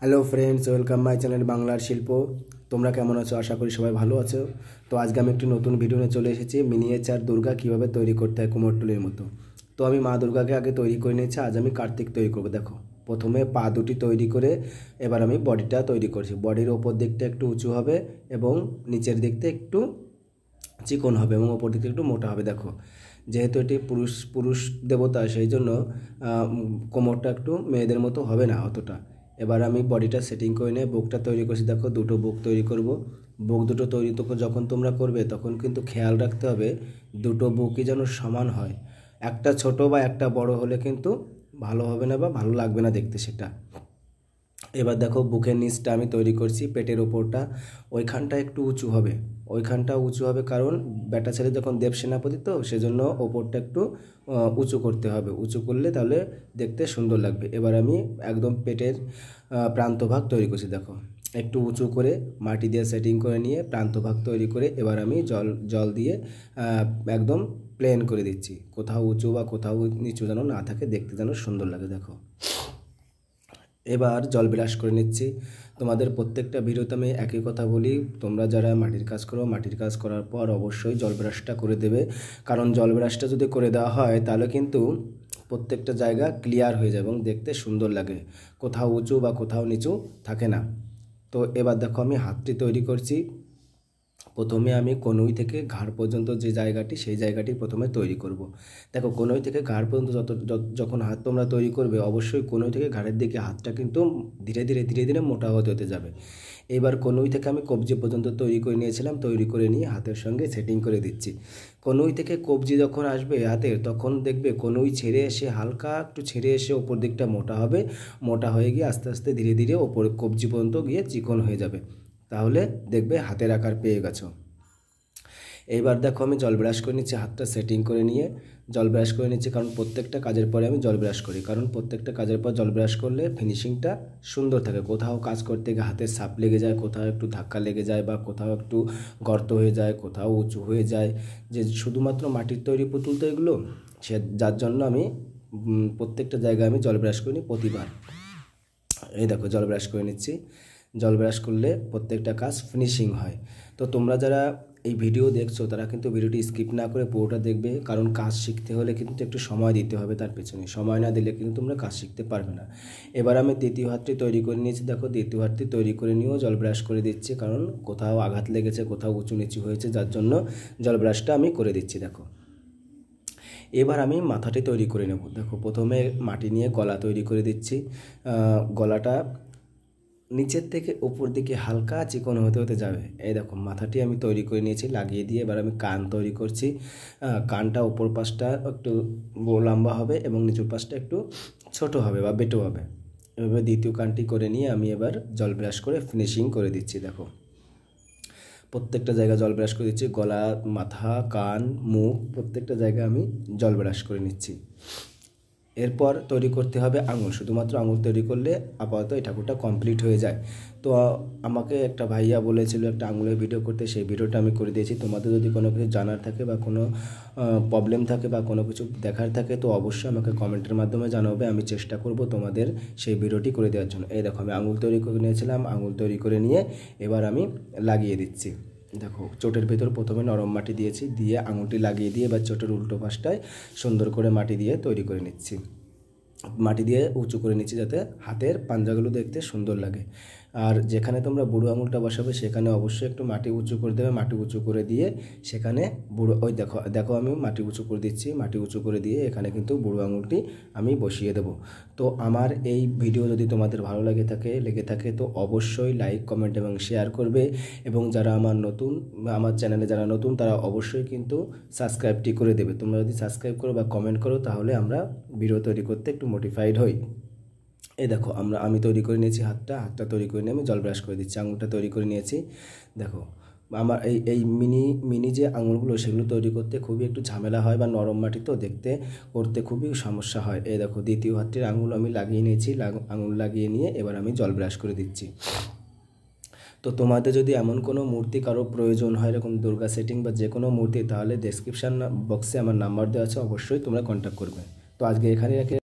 Hello friends, welcome my channel বাংলার শিল্প। তোমরা কেমন আছো? আশা করি সবাই ভালো আছো। তো আজকে আমি একটি নতুন ভিডিও নিয়ে চলে এসেছি, মিনিয়েচার দুর্গা কীভাবে তৈরি করতে হয় কুমোরটুলির মতো। তো আমি মা দুর্গাকে আগে তৈরি করে নিয়েছি, আজ আমি কার্তিক তৈরি করবো। দেখো, প্রথমে পা দুটি তৈরি করে এবার আমি বডিটা তৈরি করছি। বডির ওপর দিকটা একটু উঁচু হবে এবং নিচের দিকটা একটু চিকন হবে এবং ওপর দিকটা একটু মোটা হবে। দেখো, যেহেতু এটি পুরুষ পুরুষ দেবতা, সেই জন্য কোমরটা একটু মেয়েদের মতো হবে না অতটা। এবার আমি বডিটা সেটিং করে নিয়ে বুকটা তৈরি করছি। দেখো, দুটো বুক তৈরি করব। বুক দুটো তৈরি তো যখন তোমরা করবে তখন কিন্তু খেয়াল রাখতে হবে দুটো বুকই যেন সমান হয়। একটা ছোট বা একটা বড় হলে কিন্তু ভালো হবে না বা ভালো লাগবে না দেখতে সেটা। এবার দেখো, বুকের নিচটা আমি তৈরি করছি, পেটের ওপরটা ওইখানটা একটু উঁচু হবে। ওইখানটা উঁচু হবে কারণ বেটা ছেলে যখন দেব সেনাপতি, তো সেজন্য ওপরটা একটু উঁচু করতে হবে। উঁচু করলে তাহলে দেখতে সুন্দর লাগবে। এবার আমি একদম পেটের প্রান্তভাগ তৈরি করছি। দেখো, একটু উঁচু করে মাটি দিয়ে সেটিং করে নিয়ে প্রান্তভাগ তৈরি করে এবার আমি জল দিয়ে একদম প্লেন করে দিচ্ছি। কোথাও উঁচু বা কোথাও নিচু যেন না থাকে, দেখতে যেন সুন্দর লাগে। দেখো, এবার জল ব্রাশ করে নিচ্ছি। তোমাদের প্রত্যেকটা ভিডিওতে আমি একই কথা বলি, তোমরা যারা মাটির কাজ করো, মাটির কাজ করার পর অবশ্যই জল ব্রাশটা করে দেবে। কারণ জল ব্রাশটা যদি করে দেওয়া হয় তাহলে কিন্তু প্রত্যেকটা জায়গা ক্লিয়ার হয়ে যায় এবং দেখতে সুন্দর লাগে, কোথাও উঁচু বা কোথাও নিচু থাকে না। তো এবার দেখো, আমি হাতটি তৈরি করছি। প্রথমে আমি কনুই থেকে ঘাড় পর্যন্ত যে জায়গাটি, সেই জায়গাটি প্রথমে তৈরি করব। দেখো, কনুই থেকে ঘাড় পর্যন্ত যখন হাত তোমরা তৈরি করবে, অবশ্যই কনুই থেকে ঘাড়ের দিকে হাতটা কিন্তু ধীরে ধীরে ধীরে ধীরে মোটা হতে হতে যাবে। এবার কনুই থেকে আমি কবজি পর্যন্ত তৈরি করে নিয়েছিলাম, তৈরি করে নিয়ে হাতের সঙ্গে সেটিং করে দিচ্ছি। কনুই থেকে কবজি যখন আসবে হাতের, তখন দেখবে কনুই ছেড়ে এসে হালকা একটু ছেড়ে এসে ওপর দিকটা মোটা হবে। মোটা হয়ে গিয়ে আস্তে আস্তে ধীরে ধীরে ওপর কবজি পর্যন্ত গিয়ে চিকন হয়ে যাবে। তাহলে দেখবে হাতের আকার পেয়ে গেছো। এইবার দেখো, আমি জল ব্রাশ করে নিচ্ছি, হাতটা সেটিং করে নিয়ে জল ব্রাশ করে নিচ্ছি। কারণ প্রত্যেকটা কাজের পরে আমি জল ব্রাশ করি, কারণ প্রত্যেকটা কাজের পর জল ব্রাশ করলে ফিনিশিংটা সুন্দর থাকে। কোথাও কাজ করতে গিয়ে হাতের সাপ লেগে যায়, কোথাও একটু ধাক্কা লেগে যায়, বা কোথাও একটু গর্ত হয়ে যায়, কোথাও উঁচু হয়ে যায়। যে শুধুমাত্র মাটির তৈরি পুতুল তো এগুলো, যার জন্য আমি প্রত্যেকটা জায়গায় আমি জল ব্রাশ করি নিই প্রতিবার। এই দেখো, জল ব্রাশ করে নিচ্ছি। জল ব্রাশ করলে প্রত্যেকটা কাজ ফিনিশিং হয়। তো তোমরা যারা এই ভিডিও দেখছো তারা কিন্তু ভিডিওটি স্কিপ না করে পুরোটা দেখবে, কারণ কাজ শিখতে হলে কিন্তু একটু সময় দিতে হবে। তার পেছনে সময় না দিলে কিন্তু তোমরা কাজ শিখতে পারবে না। এবার আমি দ্বিতীয় হাতটি তৈরি করে নিয়েছি। দেখো, দ্বিতীয় হাতটি তৈরি করে নিয়েও জল ব্রাশ করে দিচ্ছি, কারণ কোথাও আঘাত লেগেছে, কোথাও উঁচু নিচু হয়েছে, যার জন্য জল ব্রাশটা আমি করে দিচ্ছি। দেখো, এবার আমি মাথাটি তৈরি করে নেব। দেখো, প্রথমে মাটি নিয়ে গলা তৈরি করে দিচ্ছি। গলাটা নিচের থেকে উপর দিকে হালকা চিকন হতে হতে যাবে। এই দেখো, মাথাটি আমি তৈরি করে নিয়েছি লাগিয়ে দিয়ে। এবার আমি কান তৈরি করছি। কানটা উপর পাশটা একটু লম্বা হবে এবং নিচুর পাশটা একটু ছোট হবে বা বেটো হবে। এভাবে দ্বিতীয় কানটি করে নিয়ে আমি এবার জল ব্রাশ করে ফিনিশিং করে দিচ্ছি। দেখো, প্রত্যেকটা জায়গায় জল ব্রাশ করে দিচ্ছি, গলা, মাথা, কান, মুখ, প্রত্যেকটা জায়গায় আমি জল ব্রাশ করে নিচ্ছি। এরপর তৈরি করতে হবে আঙুল। শুধুমাত্র আঙুল তৈরি করলে আপাতত এই ঠাকুরটা কমপ্লিট হয়ে যায়। তো আমাকে একটা ভাইয়া বলেছিল একটা আঙুলের ভিডিও করতে, সেই ভিডিওটা আমি করে দিয়েছি। তোমাদের যদি কোনো কিছু জানার থাকে বা কোনো প্রবলেম থাকে বা কোনো কিছু দেখার থাকে, তো অবশ্যই আমাকে কমেন্টের মাধ্যমে জানাবে। আমি চেষ্টা করব তোমাদের সেই ভিডিওটি করে দেওয়ার জন্য। এই দেখো, আমি আঙুল তৈরি করে নিয়েছিলাম। আঙুল তৈরি করে নিয়ে এবার আমি লাগিয়ে দিচ্ছি। দেখো, চোটের ভেতর প্রথমে নরম মাটি দিয়েছি, দিয়ে আঙুলটি লাগিয়ে দিয়ে এবার চোটের উল্টো পাশটায় সুন্দর করে মাটি দিয়ে তৈরি করে নিচ্ছি। মাটি দিয়ে উঁচু করে নিচ্ছি যাতে হাতের পাঞ্জাগুলো দেখতে সুন্দর লাগে। আর যেখানে তোমরা বুড়ো আঙুলটা বসাবে সেখানে অবশ্যই একটু মাটি উঁচু করে দেবে। মাটি উঁচু করে দিয়ে সেখানে ওই দেখো দেখো আমি মাটি উঁচু করে দিচ্ছি। মাটি উঁচু করে দিয়ে এখানে কিন্তু বুড়ো আঙুলটি আমি বসিয়ে দেবো। তো আমার এই ভিডিও যদি তোমাদের ভালো লেগে থাকে তো অবশ্যই লাইক, কমেন্ট এবং শেয়ার করবে। এবং যারা আমার চ্যানেলে যারা নতুন তারা অবশ্যই কিন্তু সাবস্ক্রাইবটি করে দেবে। তোমরা যদি সাবস্ক্রাইব করো বা কমেন্ট করো তাহলে আমরা ভিডিও তৈরি করতে একটু মোটিফাইড হই। এই দেখো, আমি তৈরি করে নিয়েছি হাতটা তৈরি করে নিয়ে আমি জল ব্রাশ করে দিচ্ছি। আঙুলটা তৈরি করে নিয়েছি। দেখো, আমার এই মিনি যে আঙুলগুলো সেগুলো তৈরি করতে খুবই একটু ঝামেলা হয়, বা নরম মাটি তো দেখতে করতে খুবই সমস্যা হয়। এই দেখো, দ্বিতীয় হাতটির আঙুল আমি লাগিয়ে নিয়েছি। আঙুল লাগিয়ে নিয়ে এবার আমি জল ব্রাশ করে দিচ্ছি। তো তোমাদের যদি এমন কোনো মূর্তি কারো প্রয়োজন হয়, এরকম দুর্গা সেটিং বা যে কোনো মূর্তি, তাহলে ডেসক্রিপশান বক্সে আমার নাম্বার দেওয়া আছে, অবশ্যই তোমরা কন্ট্যাক্ট করবে। তো আজকে এখানে রেখে